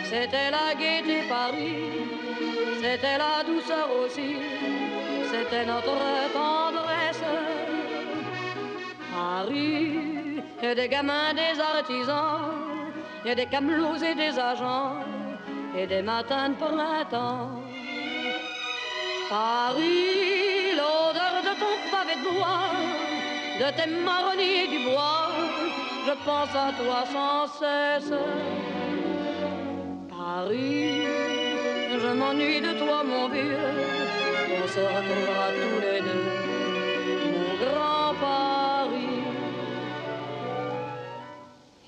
C'était la gaieté Paris, c'était la douceur aussi, c'était notre tendresse. Paris, et des gamins, des artisans, et des camelots et des agents, et des matins de printemps. Paris, l'odeur de ton pavé de bois, de tes marronniers du bois, je pense à toi sans cesse. Paris, je m'ennuie de toi mon vieux, on se retrouvera tous les deux, mon grand Paris.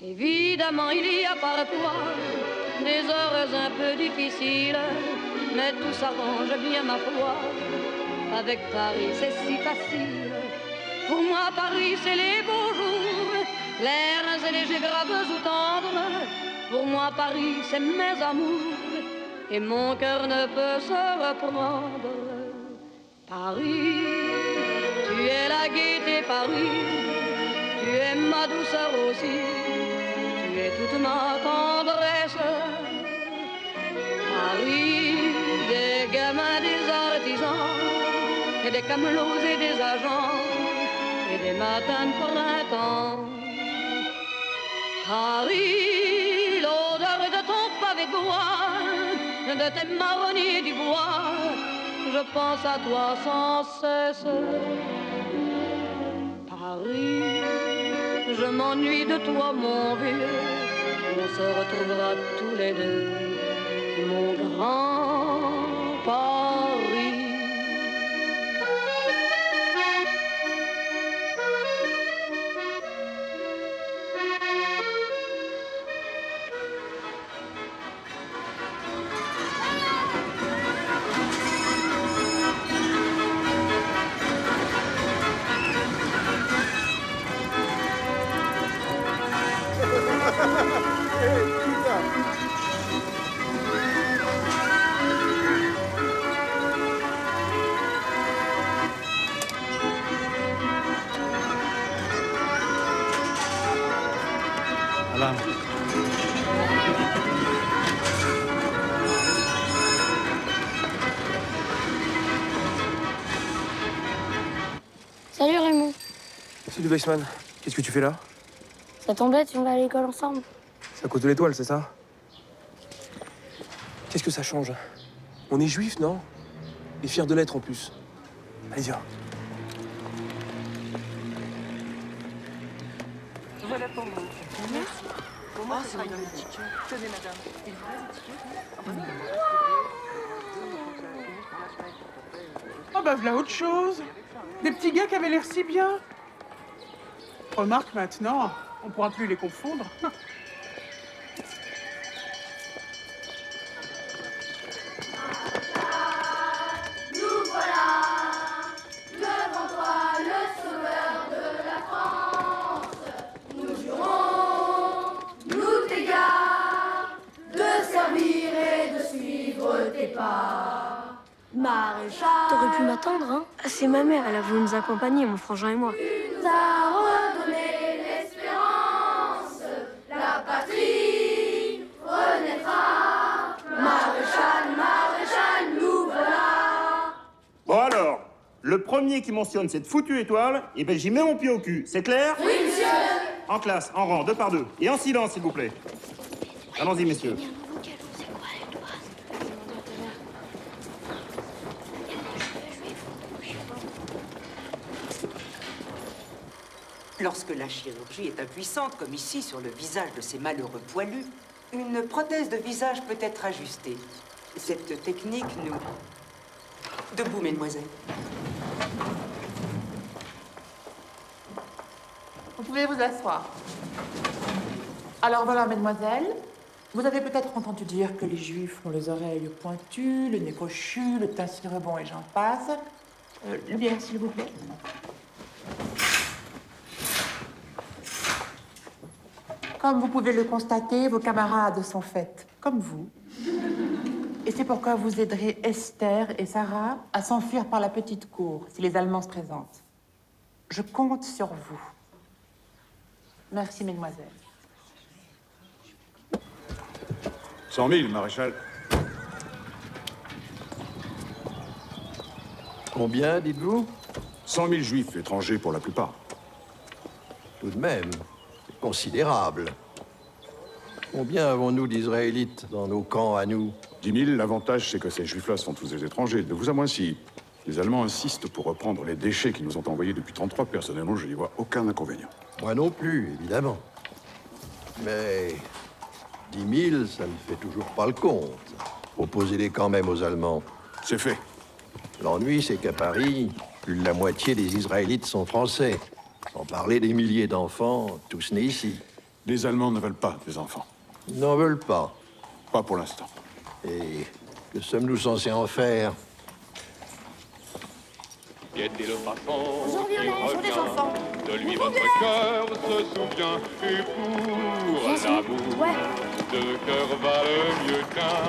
Évidemment il y a parfois des heures un peu difficiles, mais tout s'arrange bien ma foi, avec Paris c'est si facile. Pour moi Paris c'est les beaux jours, l'air est léger, graves ou tendre. Pour moi Paris c'est mes amours, et mon cœur ne peut se reprendre. Paris, tu es la gaieté Paris, tu es ma douceur aussi, tu es toute ma tendresse. Paris, des gamins, des artisans, et des camelots et des agents, et des matins de printemps. Paris, l'odeur de ton pavé de bois, de tes marronniers du bois, je pense à toi sans cesse. Paris, je m'ennuie de toi mon vieux, on se retrouvera tous les deux, mon grand Paris. Alain. Salut Raymond. Salut Weissman, qu'est-ce que tu fais là? Ça t'embête si on va à l'école ensemble? C'est à cause de l'étoile, c'est ça? Qu'est-ce que ça change? On est juifs, non? Et fiers de l'être en plus. Allez, viens. Voilà pour vous. Merci. Pour moi, c'est une ticket. Tenez, madame. Il vous reste ticket? Ah bah voilà autre chose. Des petits gars qui avaient l'air si bien. Remarque maintenant, on pourra plus les confondre. T'aurais pu m'attendre, hein? C'est ma mère, elle a voulu nous accompagner, mon frangin et moi. Nous a redonné l'espérance, la patrie renaîtra. Maréchal, maréchal, nous voilà. Bon alors, le premier qui mentionne cette foutue étoile, eh ben j'y mets mon pied au cul, c'est clair? Oui, monsieur. En classe, en rang, 2 par 2. Et en silence, s'il vous plaît. Allons-y, messieurs. Lorsque la chirurgie est impuissante, comme ici sur le visage de ces malheureux poilus, une prothèse de visage peut être ajustée. Cette technique nous... Debout, mesdemoiselles. Vous pouvez vous asseoir. Alors voilà, mesdemoiselles, vous avez peut-être entendu dire que les juifs ont les oreilles pointues, le nez crochu, le teint si rebond et j'en passe. Le bière, s'il vous plaît. Comme vous pouvez le constater, vos camarades sont faites comme vous. Et c'est pourquoi vous aiderez Esther et Sarah à s'enfuir par la petite cour, si les Allemands se présentent. Je compte sur vous. Merci, mesdemoiselles. 100 000, maréchal. Combien, dites-vous? 100 000 juifs, étrangers pour la plupart. Tout de même, c'est considérable. Combien avons-nous d'Israélites dans nos camps à nous? 10 000, l'avantage, c'est que ces juifs-là sont tous des étrangers. De vous à moi, si les Allemands insistent pour reprendre les déchets qu'ils nous ont envoyés depuis 1933, personnellement, je n'y vois aucun inconvénient. Moi non plus, évidemment. Mais 10 000, ça ne fait toujours pas le compte. Proposez-les quand même aux Allemands. C'est fait. L'ennui, c'est qu'à Paris, plus de la moitié des Israélites sont français. Sans parler des milliers d'enfants, tous nés ici. Les Allemands ne veulent pas des enfants. Ils n'en veulent pas. Pas pour l'instant. Et que sommes-nous censés en faire? Guettez le passant Aujourd'hui, on a les des enfants. de lui votre cœur se souvient. Et pour l'amour, Ouais. deux cœurs valent mieux qu'un.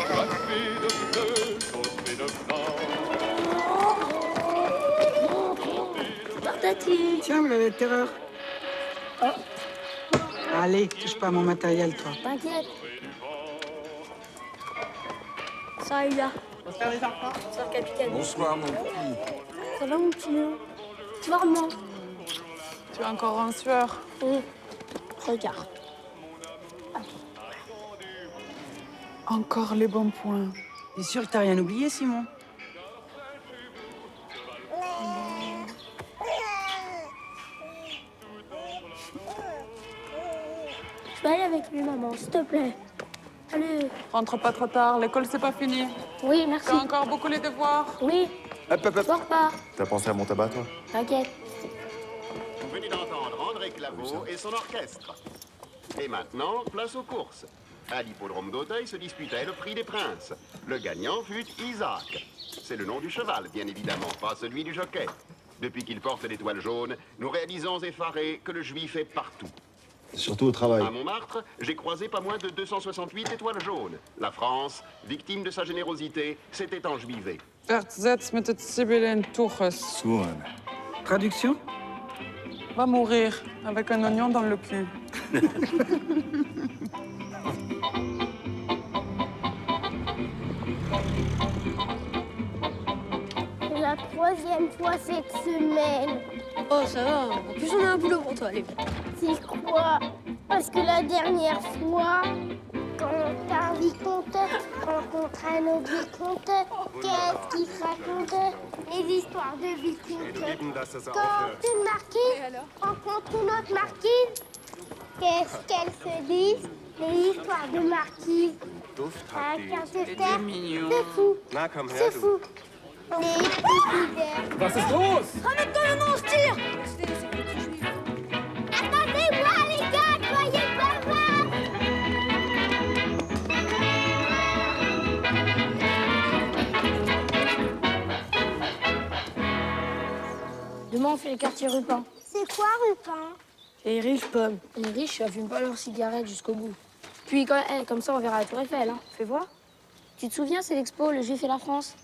Chauffé de bleu, chauffé de blanc. Tati. Tiens, vous l'avez de terreur. Allez, touche pas à mon matériel, toi. T'inquiète. Ça, il a. Bonsoir les enfants. Bonsoir, capitaine. Bonsoir, mon petit. Ça va, mon petit lion? Tu vas, maman? Tu es encore en sueur. Regarde. Encore les bons points. T'es sûr que t'as rien oublié, Simon? Je vais aller avec lui, maman, s'il te plaît. Allez. Rentre pas trop tard, l'école c'est pas fini. Oui, merci. T'as encore beaucoup les devoirs. Oui. Hop, hop, hop. Sors pas. T'as pensé à mon tabac, toi? T'inquiète. Vous venez d'entendre André Claveau et son orchestre. Et maintenant, place aux courses. À l'hippodrome d'Auteuil se disputait le prix des princes. Le gagnant fut Isaac. C'est le nom du cheval, bien évidemment, pas celui du jockey. Depuis qu'il porte l'étoile jaune, nous réalisons effarés que le juif est partout. Surtout au travail. À Montmartre, j'ai croisé pas moins de 268 étoiles jaunes. La France, victime de sa générosité, s'était enjuivée. Verzetz mit Sibylle Tuches. Souvent. Traduction? Va mourir avec un oignon dans le cul. C'est la troisième fois cette semaine. Oh, ça va. En plus, on a un boulot pour toi, allez. C'est quoi? Parce que la dernière fois, quand un vicomte rencontre un autre vicomte, qu'est-ce qu'il se raconte? Les histoires de vicomte. Quand une marquise rencontre une autre marquise, qu'est-ce qu'elles se disent? Les histoires de marquise. Un quart de terre, c'est fou. C'est fou. Les petits verres. Was ist los? Ramène-toi le monstre! Attendez-moi, les gars, soyez bavards! Demain, on fait le quartier Rupin. C'est quoi, Rupin? Les riches pommes. Les riches n'allument pas leurs cigarettes jusqu'au bout. Puis, comme ça, on verra la Tour Eiffel, hein. Fais voir. Tu te souviens, c'est l'expo, le Juif et la France?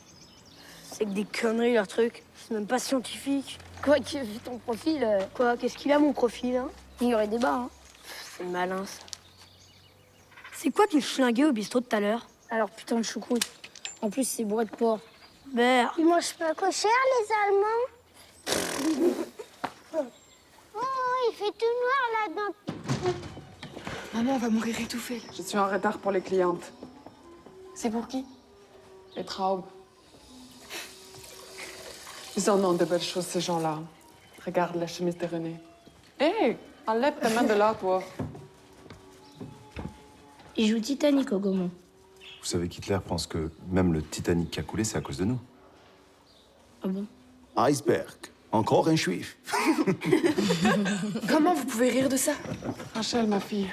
C'est que des conneries, leur truc. C'est même pas scientifique. Quoi que, vu ton profil, Quoi? Qu'est-ce qu'il a, mon profil, hein? il y aurait débat, hein. C'est malin, ça. C'est quoi tu flinguais au bistrot de tout à l'heure? Alors, putain de choucroute. En plus, c'est bourré de porc. Merde. Ils mangent pas cochère, les Allemands? Oh, il fait tout noir là-dedans. Maman, on va mourir étouffée. Je suis en retard pour les clientes. C'est pour qui? Les Traubes. Ils en ont de belles choses, ces gens-là. Regarde la chemise de René. Hé, enlève ta main de là, toi. Il joue Titanic au Gaumont. Vous savez qu'Hitler pense que même le Titanic qui a coulé, c'est à cause de nous. Ah bon? Iceberg. Encore un juif. Comment vous pouvez rire de ça? Rachel, ma fille.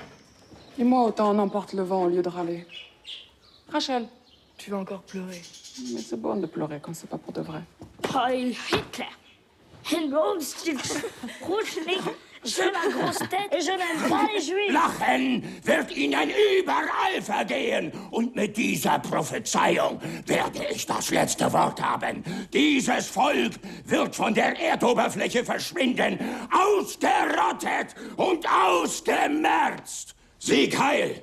Dis-moi autant on emporte le vent au lieu de râler. Rachel. Tu vas encore pleurer. Mais c'est bon de pleurer quand c'est pas pour de vrai. Heil Hitler! J'ai la grosse tête et je n'aime pas les Juifs. Lachen wird Ihnen überall vergehen. Und mit dieser Prophezeiung werde ich das letzte Wort haben. Dieses Volk wird von der Erdoberfläche verschwinden, ausgerottet und ausgemerzt. Sieg heil!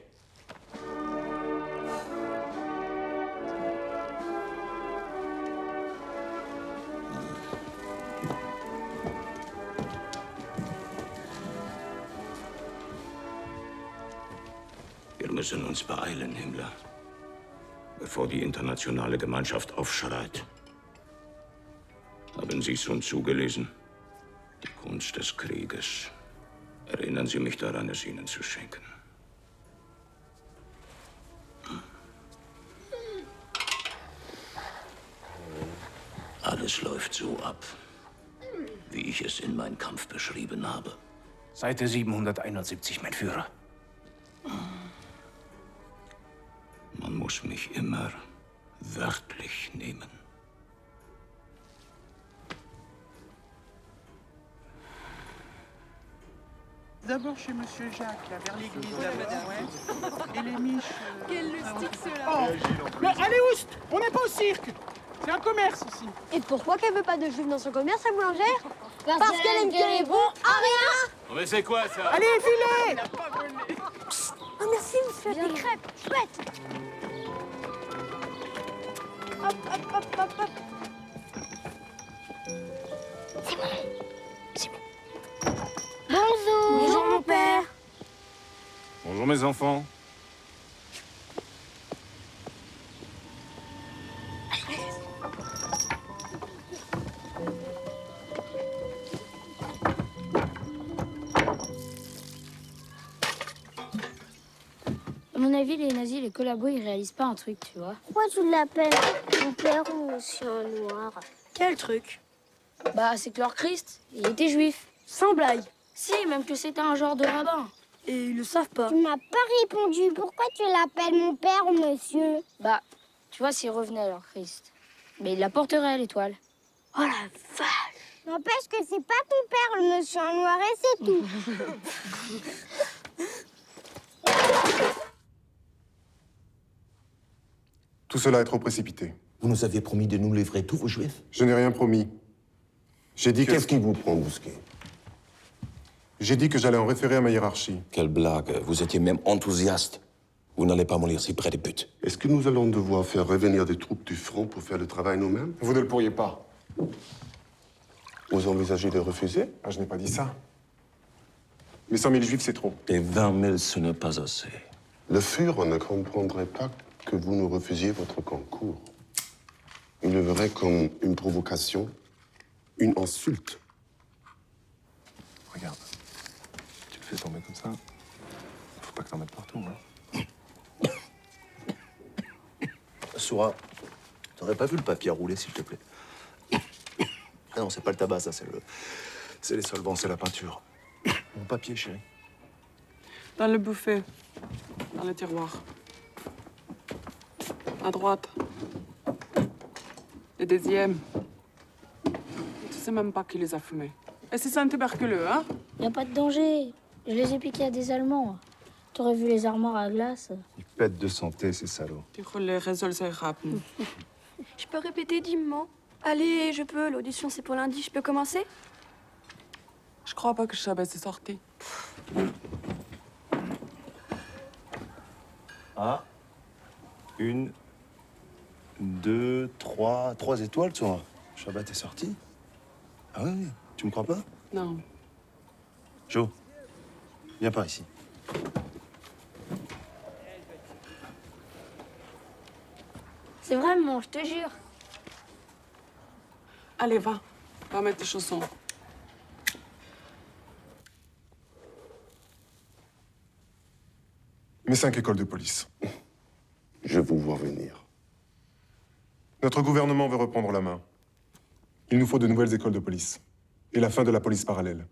Wir müssen uns beeilen, Himmler, bevor die internationale Gemeinschaft aufschreit. Haben Sie Sun Tzu gelesen? Die Kunst des Krieges. Erinnern Sie mich daran, es Ihnen zu schenken. Alles läuft so ab, wie ich es in Mein Kampf beschrieben habe. Seite 771, mein Führer. Man muss mich immer wörtlich nehmen. D'abord chez Monsieur Jacques, là, vers l'église, là-bas, ouais. Et les miches... Quel lustique, ceux-là. Oh. Mais allez, oust! On n'est pas au cirque! C'est un commerce, ici. Et pourquoi qu'elle veut pas de juifs dans son commerce, la boulangère? Parce qu'elle aime que les bons à rien. Oh, mais c'est quoi, ça? Allez, filez! Oh, merci, monsieur. Des crêpes, chouette. Hop, hop, hop, hop, hop. C'est bon. C'est bon. Bonjour. Bonjour, mon père. Bonjour mes enfants. À mon avis, les nazis, les collabos, ils réalisent pas un truc, tu vois. Pourquoi tu l'appelles mon père ou Monsieur Noir? Quel truc? Bah, c'est que leur Christ, il était juif. Sans blague. Si, même que c'était un genre de rabbin. Et ils le savent pas. Tu m'as pas répondu. Pourquoi tu l'appelles mon père ou monsieur? Bah, tu vois, s'il revenait leur Christ, mais il la porterait, l'étoile. Oh la vache! N'empêche que c'est pas ton père, le monsieur en noir, et c'est tout. Tout cela est trop précipité. Vous nous aviez promis de nous livrer tous vos juifs. Je n'ai rien promis. J'ai dit Qu'est-ce qui vous prend, Bousquet? J'ai dit que j'allais en référer à ma hiérarchie. Quelle blague. Vous étiez même enthousiaste. Vous n'allez pas mourir si près des buts. Est-ce que nous allons devoir faire revenir des troupes du front pour faire le travail nous-mêmes? Vous ne le pourriez pas. Vous envisagez de refuser? Ah, je n'ai pas dit ça. Mais 100 000 juifs, c'est trop. Et 20 000, ce n'est pas assez. Le Führer ne comprendrait pas que vous nous refusiez votre concours. Il le verrait comme une provocation, une insulte. Regarde. Tu le fais tomber comme ça. Faut pas que t'en mettes partout, hein. Soura, t'aurais pas vu le papier à rouler, s'il te plaît? Ah non, c'est pas le tabac, ça, c'est les solvants, c'est la peinture. Mon papier, chérie. Dans le buffet, dans le tiroir. À droite. Le deuxième. Tu sais même pas qui les a fumés. Et c'est un tuberculeux, hein? Y a pas de danger. Je les ai piqués à des Allemands. T'aurais vu les armoires à glace. Ils pètent de santé, ces salauds. Die Cholera soll sich haben. Je peux répéter 10 mots? Allez, je peux. L'audition, c'est pour lundi. Je peux commencer? Je crois pas que je savais c'est sorti. Ah. 1, 2, 3. 3 étoiles, toi. Shabbat est sorti. Ah oui, tu me crois pas? Non. Jo, viens par ici. C'est vraiment, je te jure. Allez, va. Va mettre tes chaussons. Mes 5 écoles de police. Je vous vois venir. Notre gouvernement veut reprendre la main. Il nous faut de nouvelles écoles de police. Et la fin de la police parallèle.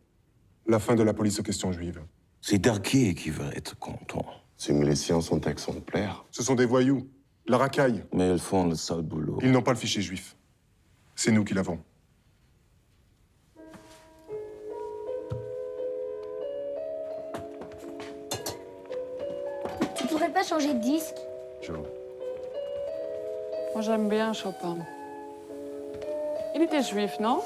La fin de la police aux questions juives. C'est Darquier qui va être content. Ces miliciens sont exemplaires. Ce sont des voyous. La racaille. Mais ils font le sale boulot. Ils n'ont pas le fichier juif. C'est nous qui l'avons. Tu pourrais pas changer de disque? Jo. Moi, j'aime bien Chopin. Il était juif, non?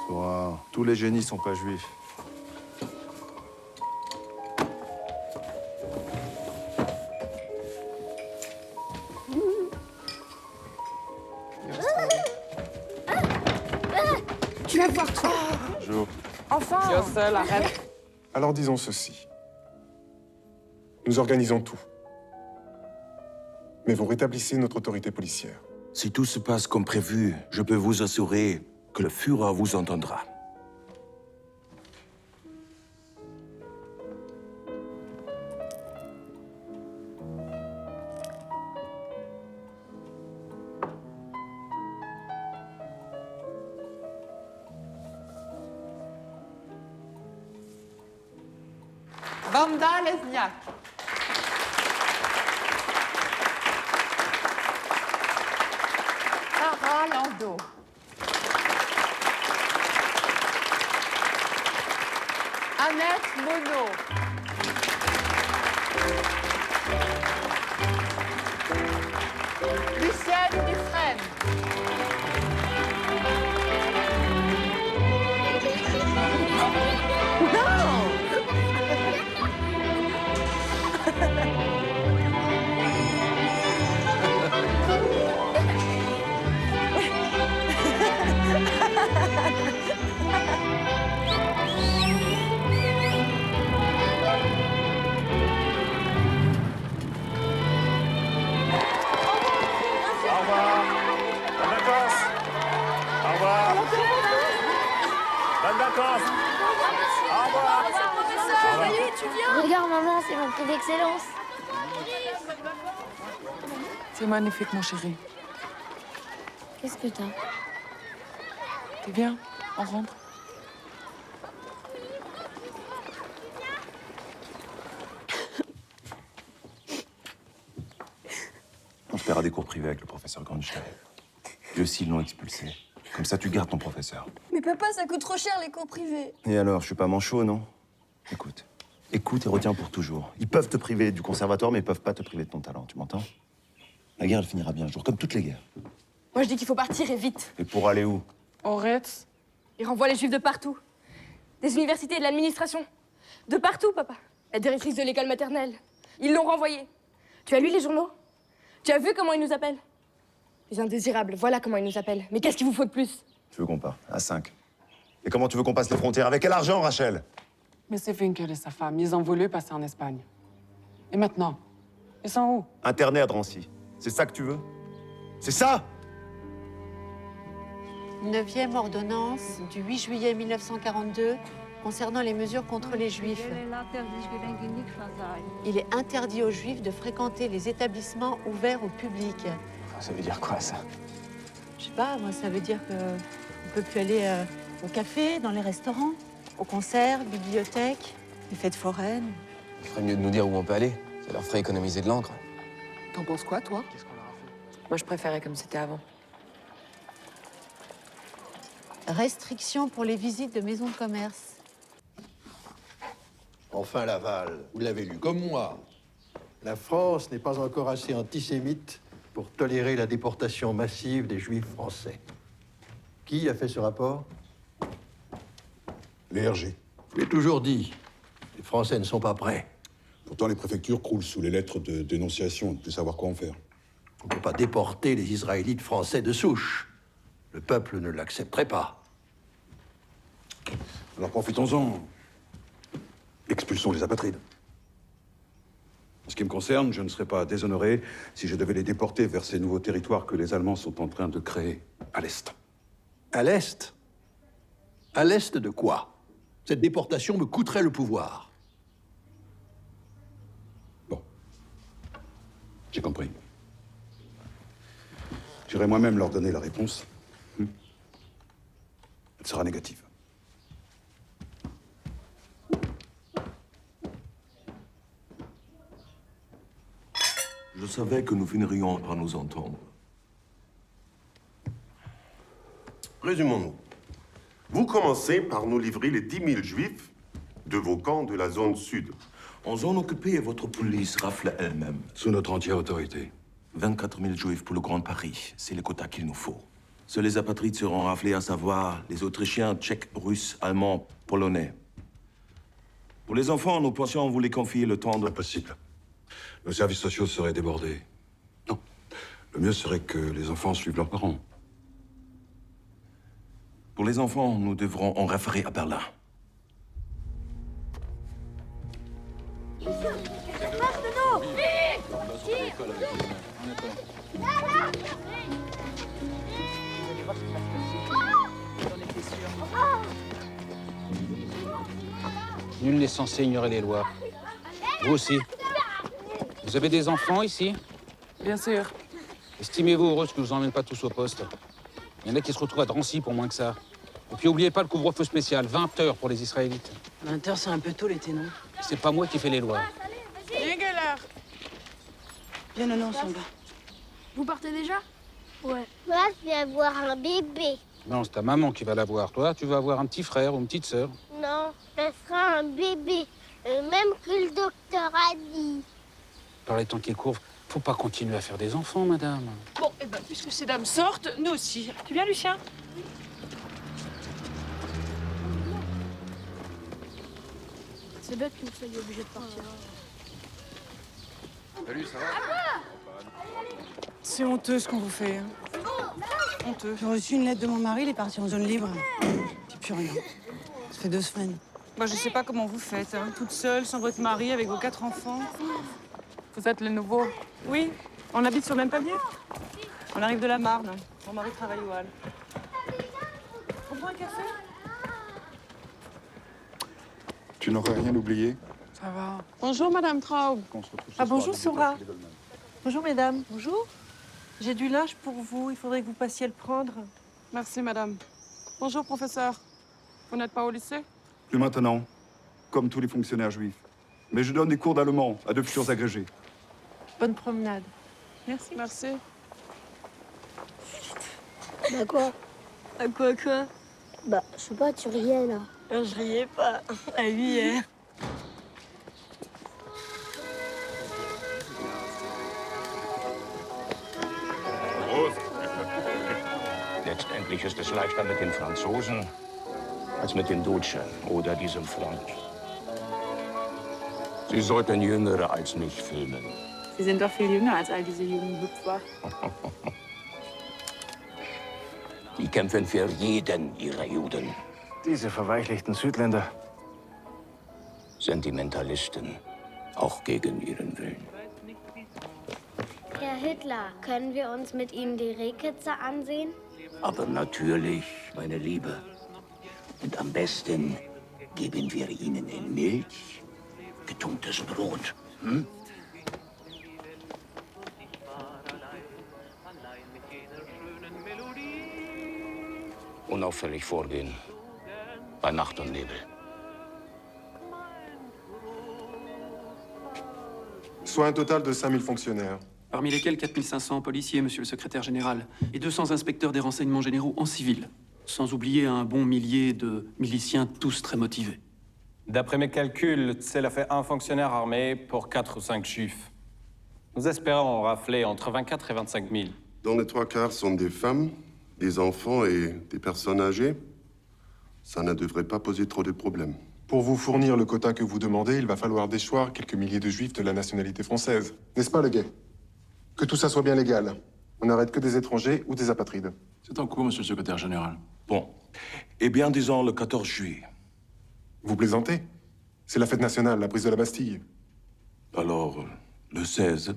Sois, tous les génies sont pas juifs. Tu vas voir, toi. Bonjour. Enfin Yossel, arrête. Alors disons ceci. Nous organisons tout. Mais vous rétablissez notre autorité policière. Si tout se passe comme prévu, je peux vous assurer que le Führer vous entendra. Vanda Lesniak. Sarah Landau. Annette Monod. Lucienne Dufresne. Regarde, maman, c'est mon prix d'excellence. C'est magnifique, mon chéri. Qu'est-ce que t'as? T'es bien? On rentre. On te paiera des cours privés avec le professeur Grunstein. Lui aussi, ils l'ont expulsé. Comme ça, tu gardes ton professeur. Mais papa, ça coûte trop cher, les cours privés. Et alors, je suis pas manchot, non? Écoute. Écoute et retiens pour toujours. Ils peuvent te priver du conservatoire, mais ils peuvent pas te priver de ton talent, tu m'entends? La guerre, elle finira bien un jour, comme toutes les guerres. Moi, je dis qu'il faut partir et vite. Et pour aller où? Arrête. Ils renvoient les juifs de partout. Des universités et de l'administration. De partout, papa. La directrice de l'école maternelle. Ils l'ont renvoyée. Tu as lu les journaux? Tu as vu comment ils nous appellent? Les indésirables, voilà comment ils nous appellent. Mais qu'est-ce qu'il vous faut de plus? Tu veux qu'on parte? À 5. Et comment tu veux qu'on passe les frontières? Avec quel argent, Rachel? Mais c'est Finkel et sa femme, ils ont voulu passer en Espagne. Et maintenant? Ils sont où? Internés à Drancy. C'est ça que tu veux? C'est ça? 9e ordonnance du 8 juillet 1942 concernant les mesures contre les Juifs. Il est interdit aux Juifs de fréquenter les établissements ouverts au public. Ça veut dire quoi, ça? Je sais pas, moi, ça veut dire qu'on ne peut plus aller au café, dans les restaurants, aux concerts, bibliothèques, les fêtes foraines. Il ferait mieux de nous dire où on peut aller. Ça leur ferait économiser de l'encre. T'en penses quoi, toi? Moi, je préférais comme c'était avant. Restrictions pour les visites de maisons de commerce. Enfin, Laval, vous l'avez lu comme moi. La France n'est pas encore assez antisémite pour tolérer la déportation massive des Juifs français. Qui a fait ce rapport? Les RG. Je l'ai toujours dit, les Français ne sont pas prêts. Pourtant, les préfectures croulent sous les lettres de dénonciation, de plus savoir quoi en faire. On ne peut pas déporter les Israélites français de souche. Le peuple ne l'accepterait pas. Alors profitons-en. Expulsons les apatrides. En ce qui me concerne, je ne serais pas déshonoré si je devais les déporter vers ces nouveaux territoires que les Allemands sont en train de créer à l'Est. À l'Est? À l'Est de quoi? Cette déportation me coûterait le pouvoir. J'ai compris. J'irai moi-même leur donner la réponse. Elle sera négative. Je savais que nous finirions par nous entendre. Résumons-nous. Vous commencez par nous livrer les 10 000 juifs de vos camps de la zone sud. En zone occupée, votre police rafle elle-même. Sous notre entière autorité. 24 000 juifs pour le Grand Paris. C'est le quota qu'il nous faut. Seuls les apatrides seront raflés, à savoir les Autrichiens, Tchèques, Russes, Allemands, Polonais. Pour les enfants, nous pensions vous les confier le temps de... Impossible. Nos services sociaux seraient débordés. Non. Le mieux serait que les enfants suivent leurs parents. Pour les enfants, nous devrons en référer à Berlin. Nul n'est censé ignorer les lois. Vous aussi. Vous avez des enfants ici? Bien sûr. Estimez-vous heureuse que je vous emmène pas tous au poste. Il y en a qui se retrouvent à Drancy pour moins que ça. Et puis oubliez pas le couvre-feu spécial, 20 heures pour les Israélites. 20 heures, c'est un peu tôt l'été, non? C'est pas moi qui fais les lois. Engeler. Viens, non, Samba. Vous partez déjà? Ouais. Moi, je vais avoir un bébé. Non, c'est ta maman qui va l'avoir. Toi, tu vas avoir un petit frère ou une petite sœur. Non, ce sera un bébé. Même que le docteur a dit. Par les temps qui courent, faut pas continuer à faire des enfants, madame. Bon, eh ben, puisque ces dames sortent, nous aussi. Tu viens, Lucien? C'est bête que vous soyez obligé de partir. Salut, ça va? C'est honteux ce qu'on vous fait. Hein. Honteux. J'ai reçu une lettre de mon mari, il est parti en zone libre. J'ai plus rien. Ça fait 2 semaines. Moi, je sais pas comment vous faites, hein. Toute seule, sans votre mari, avec vos 4 enfants. Vous êtes le nouveau? Oui, on habite sur le même palier. On arrive de la Marne. Mon mari travaille au Hall. On prend un café? Tu n'aurais rien oublié? Ça va. Bonjour, Madame Traub. Ah, bonjour, Sora. Bonjour, mesdames. Bonjour. J'ai du linge pour vous. Il faudrait que vous passiez le prendre. Merci, Madame. Bonjour, professeur. Vous n'êtes pas au lycée? Plus maintenant, comme tous les fonctionnaires juifs. Mais je donne des cours d'allemand à de futurs agrégés. Bonne promenade. Merci. Merci. Bah quoi? À quoi? Bah, je sais pas, tu riais là. Je riais pas. À lui, hier. Letztendlich ist es leichter mit den Franzosen als mit den Deutschen oder diesem Freund. Sie sollten Jüngere als mich filmen. Sie sind doch viel jünger als all diese jungen Hüpfer. Die kämpfen für jeden ihrer Juden. Diese verweichlichten Südländer. Sentimentalisten, auch gegen ihren Willen. Herr Hitler, können wir uns mit Ihnen die Rehkitze ansehen? Aber natürlich, meine Liebe. Und am besten geben wir ihnen in Milch getunktes Brot. Hm? Unauffällig vorgehen. Bei Nacht und Nebel. Soit un total de 5000 fonctionnaires. Parmi lesquels 4500 policiers, monsieur le secrétaire général, et 200 inspecteurs des renseignements généraux en civil. Sans oublier un bon millier de miliciens, tous très motivés. D'après mes calculs, cela fait un fonctionnaire armé pour 4 ou 5 juifs. Nous espérons rafler entre 24 et 25 000. Dont les 3/4 sont des femmes, des enfants et des personnes âgées. Ça ne devrait pas poser trop de problèmes. Pour vous fournir le quota que vous demandez, il va falloir déchoir quelques milliers de juifs de la nationalité française. N'est-ce pas, le guet? Que tout ça soit bien légal. On n'arrête que des étrangers ou des apatrides. C'est en cours, monsieur le secrétaire général. Bon. Eh bien, disons le 14 juillet. Vous plaisantez? C'est la fête nationale, la prise de la Bastille. Alors, le 16.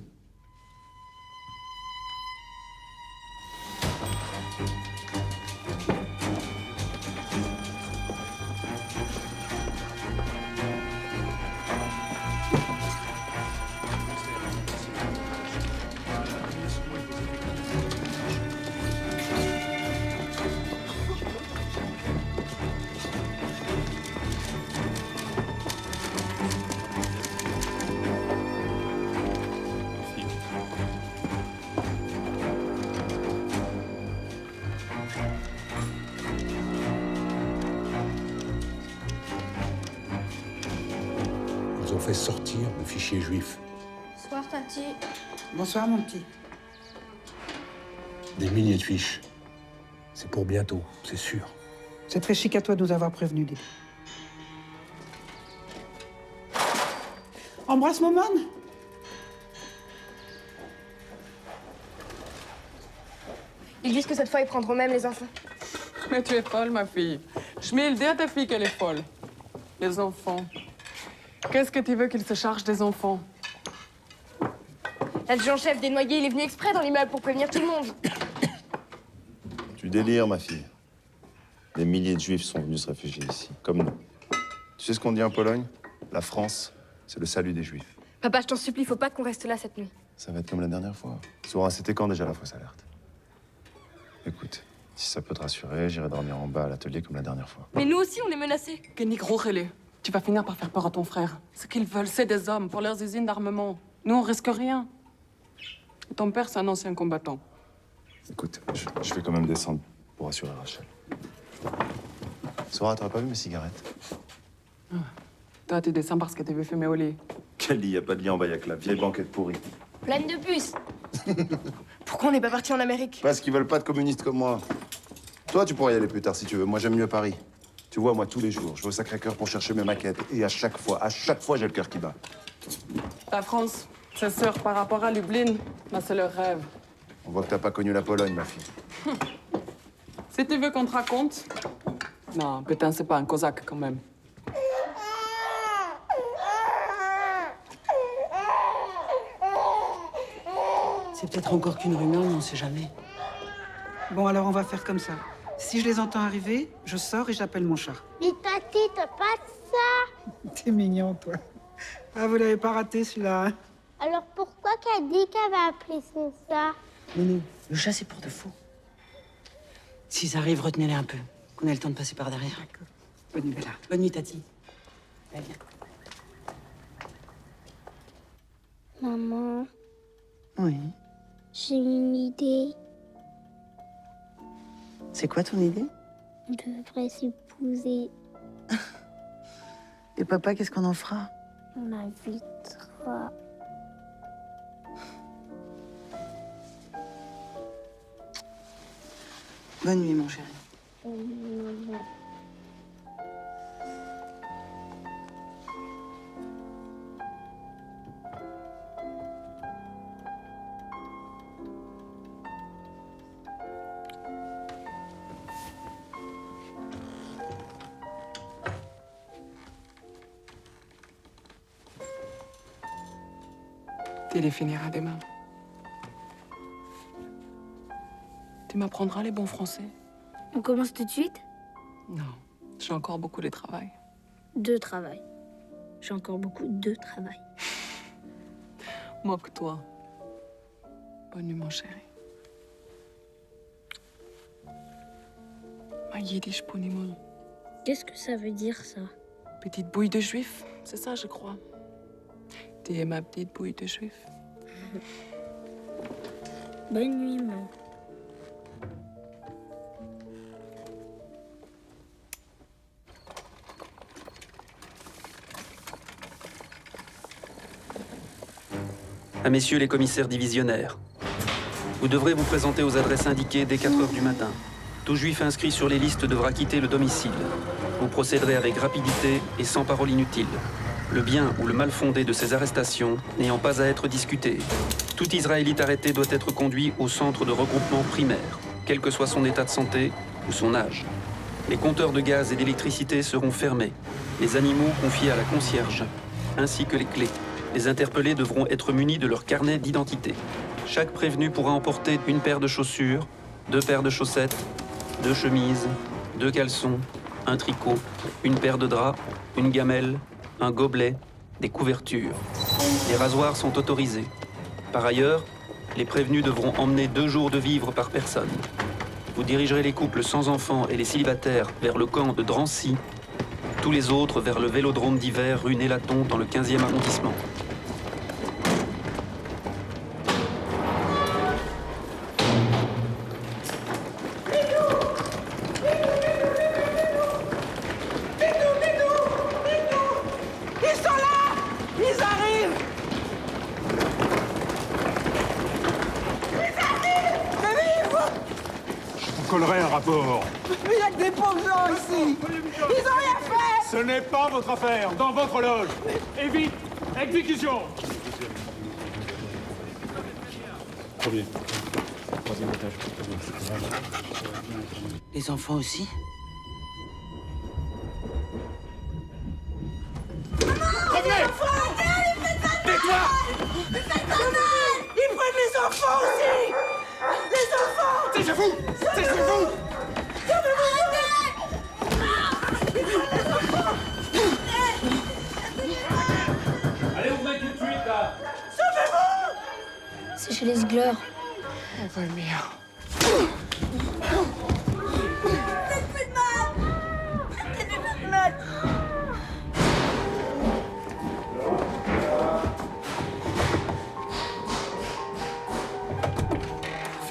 Ils ont fait sortir le fichier juif. Bonsoir, Tati. Bonsoir, mon petit. Des milliers de fiches. C'est pour bientôt, c'est sûr. C'est très chic à toi de nous avoir prévenus, Lily. Embrasse Momone. Ils disent que cette fois, ils prendront même les enfants. Mais tu es folle, ma fille. Schmil, dis à ta fille qu'elle est folle. Les enfants. Qu'est-ce que tu veux qu'il se charge des enfants? L'adjudant-chef des noyés, il est venu exprès dans l'immeuble pour prévenir tout le monde. Tu délires, ma fille. Des milliers de Juifs sont venus se réfugier ici, comme nous. Tu sais ce qu'on dit en Pologne? La France, c'est le salut des Juifs. Papa, je t'en supplie, faut pas qu'on reste là cette nuit. Ça va être comme la dernière fois. Sora, c'était quand déjà la fausse alerte? Écoute, si ça peut te rassurer, j'irai dormir en bas à l'atelier comme la dernière fois. Mais nous aussi, on est menacés. Kenny Grochele, tu vas finir par faire peur à ton frère. Ce qu'ils veulent, c'est des hommes pour leurs usines d'armement. Nous, on risque rien. Et ton père, c'est un ancien combattant. Écoute, je vais quand même descendre pour rassurer Rachel. Sora, t'aurais pas vu mes cigarettes? Toi, tu descends parce que tu veux fumer au lit. Quel lit? Y a pas de lit en bas, y'a que la vieille banquette pourrie. Pleine de bus. Pourquoi on n'est pas parti en Amérique? Parce qu'ils veulent pas de communistes comme moi. Toi, tu pourrais y aller plus tard si tu veux. Moi, j'aime mieux Paris. Tu vois, moi, tous les jours, je vais au Sacré-Cœur pour chercher mes maquettes. Et à chaque fois, j'ai le cœur qui bat. La France, c'est sûr, par rapport à Lublin, bah, c'est leur rêve. On voit que t'as pas connu la Pologne, ma fille. Si tu veux qu'on te raconte... Non, putain, c'est pas un cosaque, quand même. C'est peut-être encore qu'une rumeur, mais on sait jamais. Bon, alors on va faire comme ça. Si je les entends arriver, je sors et j'appelle mon chat. Mais tati, t'as pas de ça? T'es mignon, toi. Ah, vous l'avez pas raté, celui-là, hein? Alors pourquoi qu'elle dit qu'elle va appeler son ça? Non, le chat, c'est pour de faux. S'ils arrivent, retenez-les un peu. Qu'on ait le temps de passer par derrière. D'accord. Bonne nuit, Bella. Bonne nuit, Tati. Allez, viens. Maman, Oui. j'ai une idée. C'est quoi ton idée? On devrait s'épouser. Et papa, qu'est-ce qu'on en fera? On invitera. Bonne nuit, mon chéri. Maman. Tu les finiras demain. Tu m'apprendras les bons français? On commence tout de suite? Non, j'ai encore beaucoup de travail. De travail. J'ai encore beaucoup de travail. Moque-toi. Bonne nuit, mon chéri. Ma yiddish ponimon. Qu'est-ce que ça veut dire, ça? Petite bouille de juif, c'est ça, je crois. Tu es ma petite bouille de juif. Bonne nuit, maman. À messieurs les commissaires divisionnaires, vous devrez vous présenter aux adresses indiquées dès 4 heures du matin. Tout juif inscrit sur les listes devra quitter le domicile. Vous procéderez avec rapidité et sans parole inutile. Le bien ou le mal fondé de ces arrestations n'ayant pas à être discuté. Tout Israélite arrêté doit être conduit au centre de regroupement primaire, quel que soit son état de santé ou son âge. Les compteurs de gaz et d'électricité seront fermés. Les animaux confiés à la concierge, ainsi que les clés. Les interpellés devront être munis de leur carnet d'identité. Chaque prévenu pourra emporter une paire de chaussures, 2 paires de chaussettes, 2 chemises, 2 caleçons, un tricot, une paire de draps, une gamelle, un gobelet, des couvertures. Les rasoirs sont autorisés. Par ailleurs, les prévenus devront emmener 2 jours de vivres par personne. Vous dirigerez les couples sans enfants et les célibataires vers le camp de Drancy, tous les autres vers le vélodrome d'hiver rue Nélaton dans le 15e arrondissement. Ils sont là! Ils arrivent! Ils arrivent! Mais vivre! Je vous collerai un rapport. Mais il y a que des pauvres gens ici! Ils ont rien fait! Ce n'est pas votre affaire, dans votre loge. Et vite, exécution. Premier. troisième étage. Les enfants aussi? Revenez! Tais-toi! Ils prennent les enfants aussi! Les enfants! Taisez-vous! Taisez-vous! Allez, vous mettez tout de suite, là. Sauvez-vous! C'est chez les Ziegler. Faites plus de mal! Faites plus de mal!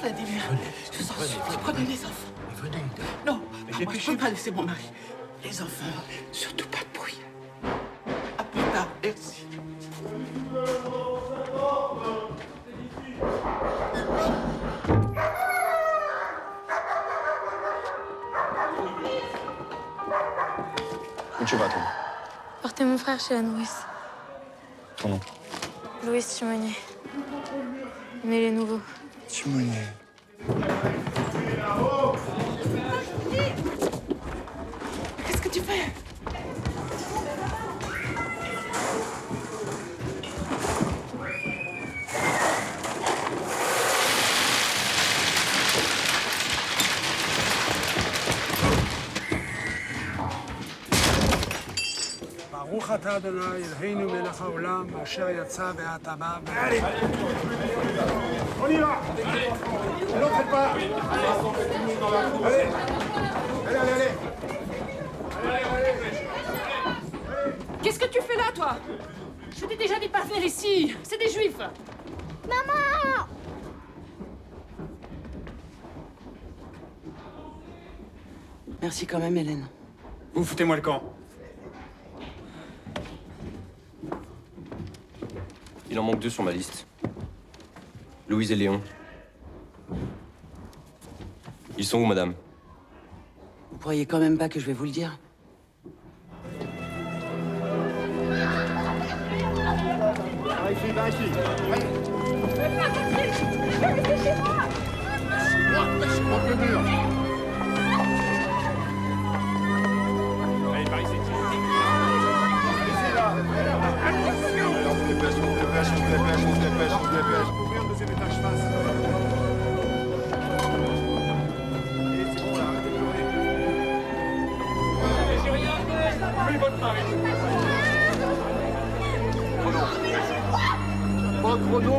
Vladimir, je vous en supplie, prenez les enfants. Venez. Non, moi, je ne peux pas laisser mon mari. Les enfants, surtout pas de bruit. À plus tard, merci. Où tu vas, toi? Portez mon frère chez la nourrice. Ton nom? Louise Timonier. On est les nouveaux. Timonier. Qu'est-ce que tu fais? ברוך אתה אדוני אלוהינו מלך העולם אשר יצא ואתה בא. Allez, on y va. Ne faites pas. Allez, allez, allez, allez. Qu'est-ce que tu fais là, toi? Je t'ai déjà dit de pas venir ici. C'est des juifs. Maman! Merci quand même, Hélène. Vous foutez-moi le camp. Il en manque 2 sur ma liste. Louise et Léon. Ils sont où, madame? Vous croyez quand même pas que je vais vous le dire? Allez, par ici. On se dépêche. Ouvrir le deuxième étage face. Allez, c'est bon là, arrêtez de pleurer. J'ai rien fait. Oui, votre mari. Chrono. Pas chrono.